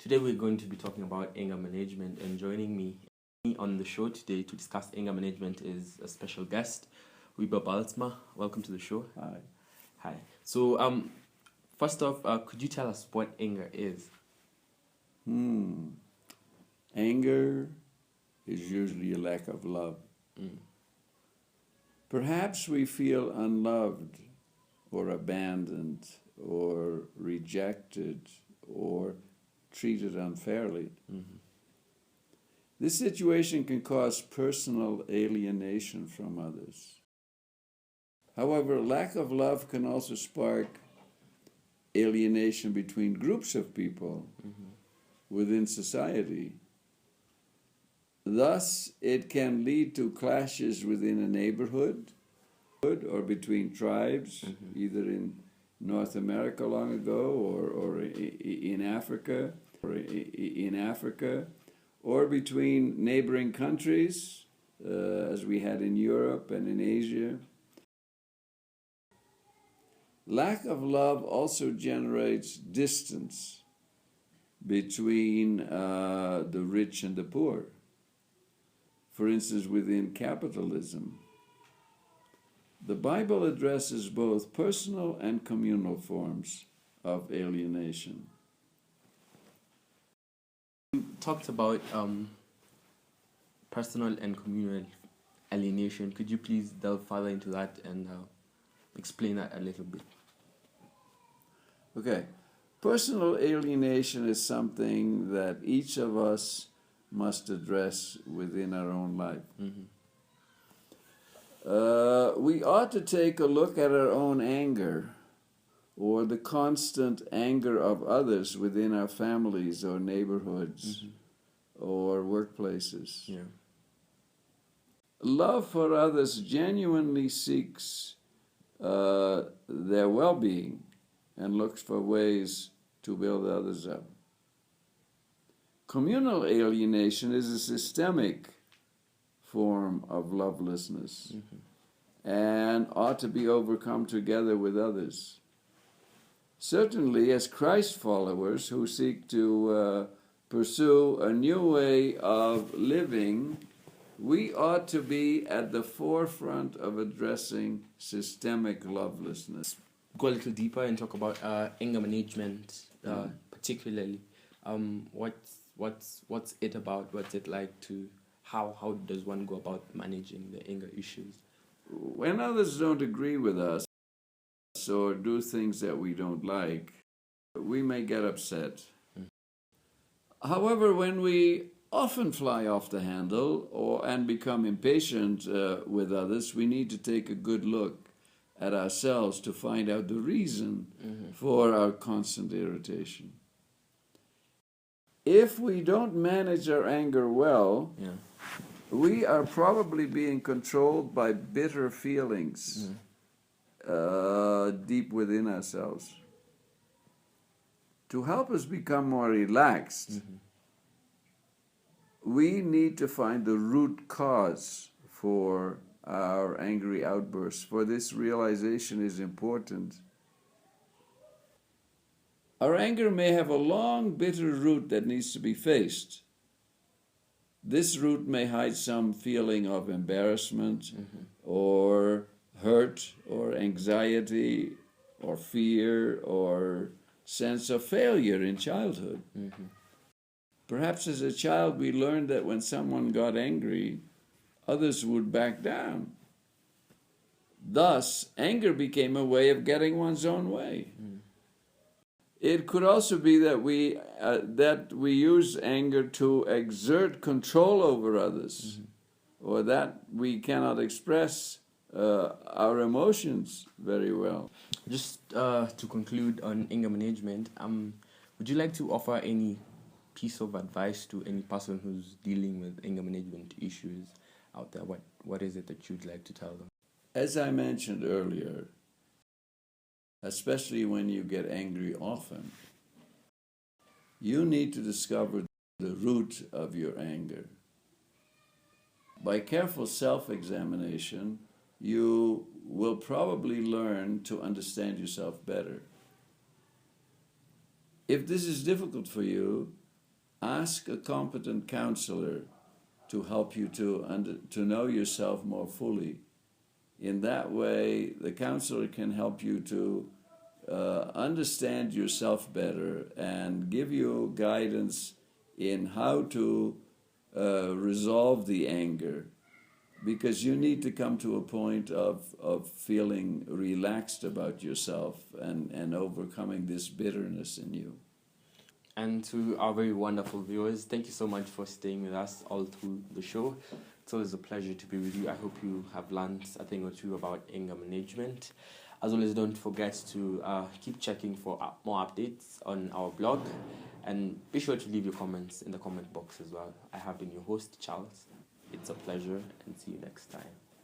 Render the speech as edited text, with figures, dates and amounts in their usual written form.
Today we're going to be talking about anger management, and joining me on the show today to discuss anger management is a special guest, Wiebe Balsma. Welcome to the show. Hi. Hi. So, first off, could you tell us what anger is? Anger is usually a lack of love. Perhaps we feel unloved or abandoned or rejected or treated unfairly. This situation can cause personal alienation from others. However, lack of love can also spark alienation between groups of people within society. Thus, it can lead to clashes within a neighborhood or between tribes, either in North America long ago or in Africa, or between neighboring countries, as we had in Europe and in Asia. Lack of love also generates distance between the rich and the poor. For instance, within capitalism, the Bible addresses both personal and communal forms of alienation. You talked about personal and communal alienation. Could you please delve further into that and explain that a little bit? Okay. Personal alienation is something that each of us must address within our own life. We ought to take a look at our own anger or the constant anger of others within our families or neighborhoods or workplaces. Yeah. Love for others genuinely seeks their well-being and looks for ways to build others up. Communal alienation is a systemic form of lovelessness and ought to be overcome together with others. Certainly, as Christ followers who seek to pursue a new way of living, we ought to be at the forefront of addressing systemic lovelessness. Go a little deeper and talk about anger management, particularly. What's it about? What's it like to? How does one go about managing the anger issues? When others don't agree with us or do things that we don't like, we may get upset. However, when we often fly off the handle and become impatient with others, we need to take a good look at ourselves to find out the reason for our constant irritation. If we don't manage our anger well, we are probably being controlled by bitter feelings deep within ourselves. To help us become more relaxed, we need to find the root cause for our angry outbursts. For this, realization is important. Our anger may have a long, bitter root that needs to be faced. This root may hide some feeling of embarrassment or hurt or anxiety or fear or sense of failure in childhood. Perhaps as a child we learned that when someone got angry, others would back down. Thus, anger became a way of getting one's own way. It could also be that we use anger to exert control over others, or that we cannot express our emotions very well. Just to conclude on anger management, would you like to offer any piece of advice to any person who's dealing with anger management issues out there? What is it that you'd like to tell them? As I mentioned earlier, especially when you get angry often, you need to discover the root of your anger. By careful self-examination, you will probably learn to understand yourself better. If this is difficult for you, ask a competent counselor to help you to know yourself more fully. In that way, the counselor can help you to understand yourself better and give you guidance in how to resolve the anger, because you need to come to a point of feeling relaxed about yourself and overcoming this bitterness in you. And to our very wonderful viewers, thank you so much for staying with us all through the show. It's always a pleasure to be with you. I hope you have learned a thing or two about anger management. As always, don't forget to keep checking for more updates on our blog, and be sure to leave your comments in the comment box as well. I have been your host, Charles. It's a pleasure, and see you next time.